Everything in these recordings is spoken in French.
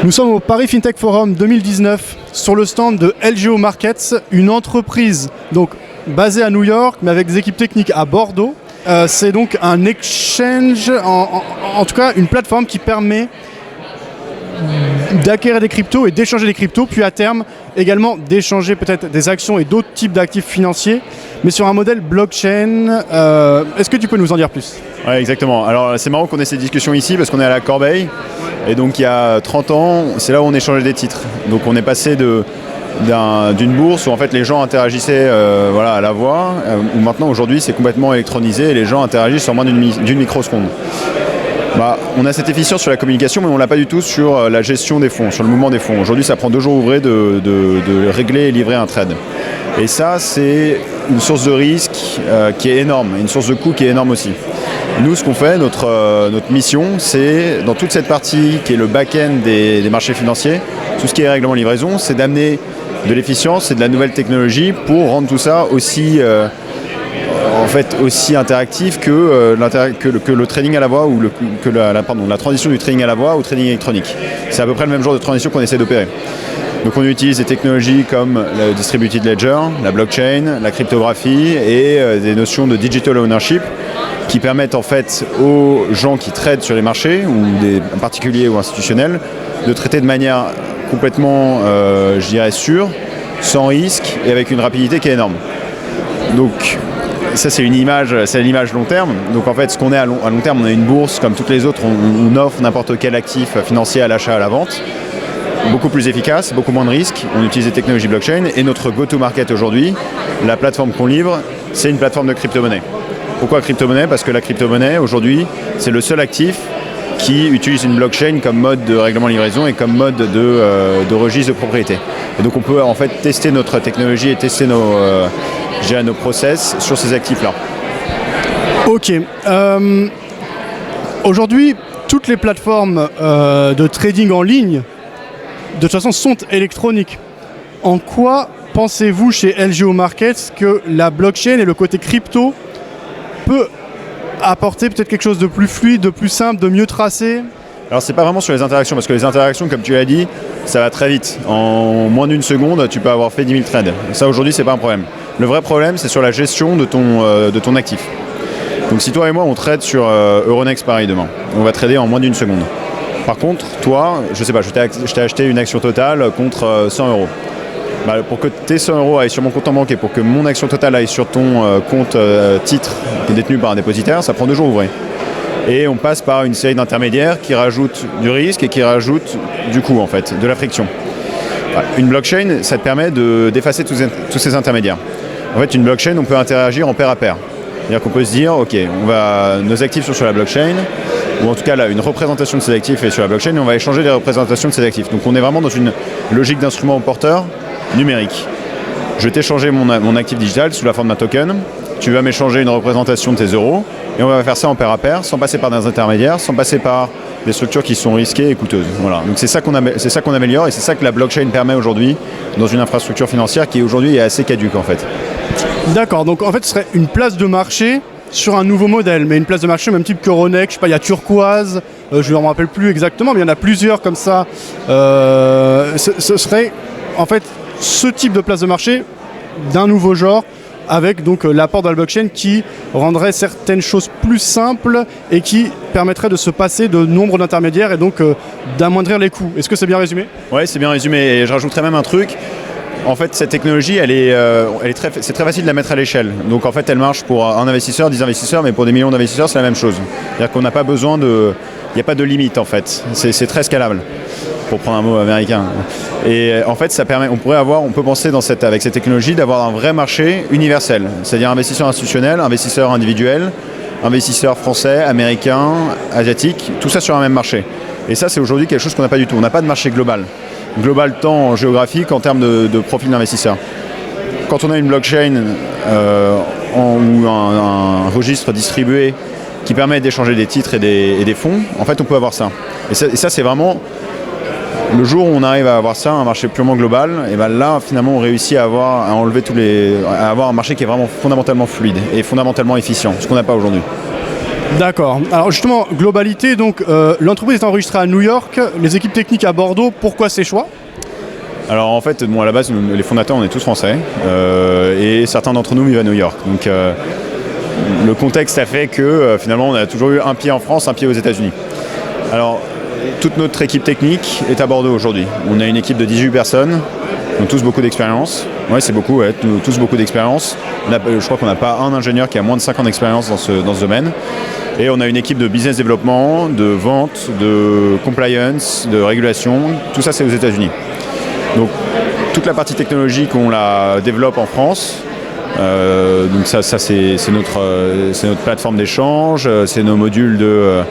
Nous sommes au Paris FinTech Forum 2019 sur le stand de LGO Markets, une entreprise donc basée à New York mais avec des équipes techniques à Bordeaux. C'est donc un exchange, en tout cas une plateforme qui permet d'acquérir des cryptos et d'échanger des cryptos, puis à terme également d'échanger peut-être des actions et d'autres types d'actifs financiers, mais sur un modèle blockchain. Est-ce que tu peux nous en dire plus ? Ouais, exactement. Alors c'est marrant qu'on ait cette discussion ici parce qu'on est à la Corbeille et donc il y a 30 ans, c'est là où on échangeait des titres. Donc on est passé d'une bourse où en fait les gens interagissaient à la voix, où maintenant aujourd'hui c'est complètement électronisé et les gens interagissent en moins d'une microseconde. On a cette efficience sur la communication, mais on ne l'a pas du tout sur la gestion des fonds, sur le mouvement des fonds. Aujourd'hui, ça prend 2 jours ouvrés de régler et livrer un trade. Et ça, c'est une source de risque qui est énorme, et une source de coût qui est énorme aussi. Nous, ce qu'on fait, notre mission, c'est, dans toute cette partie qui est le back-end des marchés financiers, tout ce qui est règlement livraison, c'est d'amener de l'efficience et de la nouvelle technologie pour rendre tout ça aussi interactif que le trading à la voix ou la transition du trading à la voix au trading électronique. C'est à peu près le même genre de transition qu'on essaie d'opérer. Donc on utilise des technologies comme le distributed ledger, la blockchain, la cryptographie et des notions de digital ownership qui permettent en fait aux gens qui tradent sur les marchés, ou des particuliers ou institutionnels, de traiter de manière complètement, sûre, sans risque et avec une rapidité qui est énorme. Donc ça c'est l'image long terme. Donc en fait ce qu'on est à long terme, on a une bourse comme toutes les autres, on offre n'importe quel actif financier à l'achat, à la vente, beaucoup plus efficace, beaucoup moins de risques, on utilise des technologies blockchain et notre go-to-market aujourd'hui, la plateforme qu'on livre, c'est une plateforme de crypto-monnaie. Pourquoi crypto-monnaie ? Parce que la crypto-monnaie aujourd'hui c'est le seul actif qui utilise une blockchain comme mode de règlement livraison et comme mode de registre de propriété. Et donc on peut en fait tester notre technologie et tester nos process sur ces actifs-là. Ok. Aujourd'hui, toutes les plateformes de trading en ligne, de toute façon, sont électroniques. En quoi pensez-vous chez LGO Markets que la blockchain et le côté crypto peut apporter peut-être quelque chose de plus fluide, de plus simple, de mieux tracé ? Alors c'est pas vraiment sur les interactions, parce que les interactions, comme tu l'as dit, ça va très vite. En moins d'une seconde, tu peux avoir fait 10 000 trades. Ça aujourd'hui, c'est pas un problème. Le vrai problème, c'est sur la gestion de ton actif. Donc si toi et moi, on trade sur Euronext Paris demain, on va trader en moins d'une seconde. Par contre, toi, je sais pas, je t'ai acheté une action totale contre 100 €. Pour que tes 100 € aillent sur mon compte en banque et pour que mon action totale aille sur ton compte titre qui est détenu par un dépositaire, ça prend 2 jours ouvrés. Et on passe par une série d'intermédiaires qui rajoutent du risque et qui rajoutent du coût, en fait, de la friction. Une blockchain, ça te permet d'effacer tous ces intermédiaires. En fait, une blockchain, on peut interagir en pair à pair. C'est-à-dire qu'on peut se dire, ok, nos actifs sont sur la blockchain, ou en tout cas là, une représentation de ces actifs est sur la blockchain, et on va échanger les représentations de ces actifs. Donc on est vraiment dans une logique d'instrument porteur numérique. Je vais t'échanger mon actif digital sous la forme d'un token, tu vas m'échanger une représentation de tes euros, et on va faire ça en pair à pair, sans passer par des intermédiaires, sans passer par des structures qui sont risquées et coûteuses. Voilà. Donc c'est ça qu'on améliore, et c'est ça que la blockchain permet aujourd'hui dans une infrastructure financière qui aujourd'hui est assez caduque en fait. D'accord, donc en fait ce serait une place de marché sur un nouveau modèle, mais une place de marché même type qu'Euronext, je sais pas, il y a Turquoise, je ne me rappelle plus exactement, mais il y en a plusieurs comme ça. Ce serait en fait ce type de place de marché d'un nouveau genre, avec donc l'apport de la blockchain qui rendrait certaines choses plus simples et qui permettrait de se passer de nombre d'intermédiaires et donc d'amoindrir les coûts. Est-ce que c'est bien résumé ? Oui, c'est bien résumé, et je rajouterais même un truc. En fait, cette technologie, c'est très facile de la mettre à l'échelle. Donc en fait, elle marche pour un investisseur, 10 investisseurs, mais pour des millions d'investisseurs, c'est la même chose. C'est-à-dire qu'on n'a pas besoin il n'y a pas de limite en fait. C'est très scalable, pour prendre un mot américain. Et en fait, on peut penser avec cette technologie d'avoir un vrai marché universel. C'est-à-dire investisseurs institutionnels, investisseurs individuels, investisseurs français, américains, asiatiques, tout ça sur un même marché. Et ça, c'est aujourd'hui quelque chose qu'on n'a pas du tout. On n'a pas de marché global tant géographique en termes de profil d'investisseur. Quand on a une blockchain ou un registre distribué qui permet d'échanger des titres et des fonds, en fait on peut avoir ça. Et ça c'est vraiment le jour où on arrive à avoir ça, un marché purement global, et ben là finalement on réussit à avoir un marché qui est vraiment fondamentalement fluide et fondamentalement efficient, ce qu'on n'a pas aujourd'hui. D'accord. Alors justement, globalité, donc l'entreprise est enregistrée à New York, les équipes techniques à Bordeaux. Pourquoi ces choix? Alors en fait, à la base, les fondateurs, on est tous français et certains d'entre nous vivent à New York. Donc le contexte a fait que finalement, on a toujours eu un pied en France, un pied aux États-Unis. Alors, toute notre équipe technique est à Bordeaux aujourd'hui. On a une équipe de 18 personnes, ils ont tous beaucoup d'expérience. Ouais, c'est beaucoup, ouais, tous beaucoup d'expérience. Je crois qu'on n'a pas un ingénieur qui a moins de 5 ans d'expérience dans ce domaine. Et on a une équipe de business développement, de vente, de compliance, de régulation. Tout ça, c'est aux États-Unis. Donc, toute la partie technologique, on la développe en France. Donc ça c'est notre plateforme d'échange, c'est nos modules de,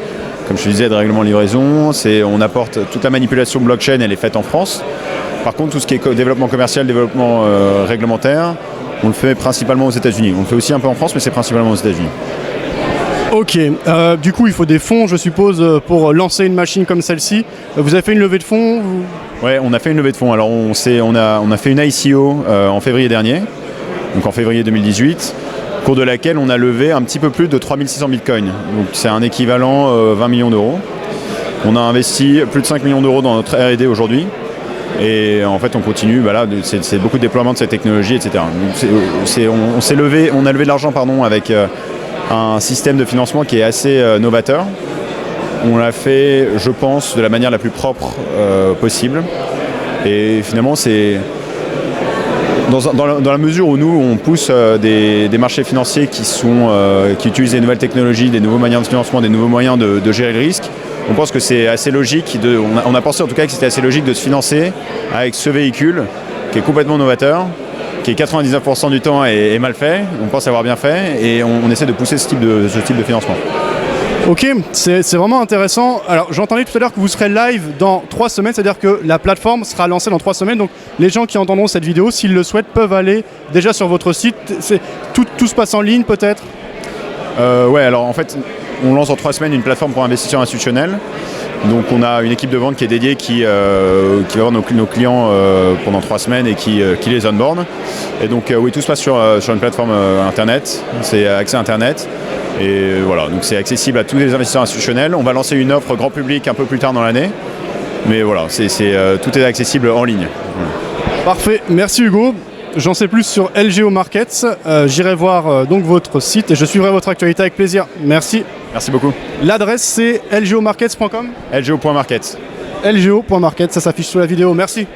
comme je te disais, de règlement de livraison. On apporte toute la manipulation blockchain, elle est faite en France. Par contre, tout ce qui est développement commercial, développement réglementaire, on le fait principalement aux États-Unis. On le fait aussi un peu en France, mais c'est principalement aux États-Unis. Ok, du coup il faut des fonds je suppose pour lancer une machine comme celle-ci. Vous avez fait une levée de fonds Ouais, on a fait une levée de fonds. Alors on a fait une ICO en février dernier, donc en février 2018, au cours de laquelle on a levé un petit peu plus de 3600 bitcoins. Donc c'est un équivalent 20 millions d'euros. On a investi plus de 5 millions d'euros dans notre R&D aujourd'hui. Et en fait on continue, c'est beaucoup de déploiement de cette technologie, etc. Donc on a levé de l'argent avec un système de financement qui est assez novateur. On l'a fait, je pense, de la manière la plus propre possible. Et finalement, c'est dans la mesure où nous, on pousse des marchés financiers qui utilisent des nouvelles technologies, des nouveaux moyens de financement, des nouveaux moyens de gérer le risque. On pense que c'est assez logique, on a pensé en tout cas que c'était assez logique de se financer avec ce véhicule qui est complètement novateur, qui est 99% du temps est mal fait, on pense avoir bien fait, et on essaie de pousser ce type de financement. Ok, c'est vraiment intéressant. Alors j'entendais tout à l'heure que vous serez live dans 3 semaines, c'est-à-dire que la plateforme sera lancée dans 3 semaines, donc les gens qui entendront cette vidéo, s'ils le souhaitent, peuvent aller déjà sur votre site. Tout se passe en ligne peut-être? Ouais, alors en fait, on lance en 3 semaines une plateforme pour investisseurs institutionnels. Donc on a une équipe de vente qui est dédiée, qui va voir nos clients pendant 3 semaines et qui les onboard. Et donc oui, tout se passe sur une plateforme internet, c'est accès internet. Et voilà, donc c'est accessible à tous les investisseurs institutionnels. On va lancer une offre grand public un peu plus tard dans l'année. Mais voilà, tout est accessible en ligne. Parfait, merci Hugo. J'en sais plus sur LGO Markets. J'irai voir donc votre site et je suivrai votre actualité avec plaisir. Merci. Merci beaucoup. L'adresse c'est lgomarkets.com. lgo.markets. lgo.markets, ça s'affiche sous la vidéo. Merci.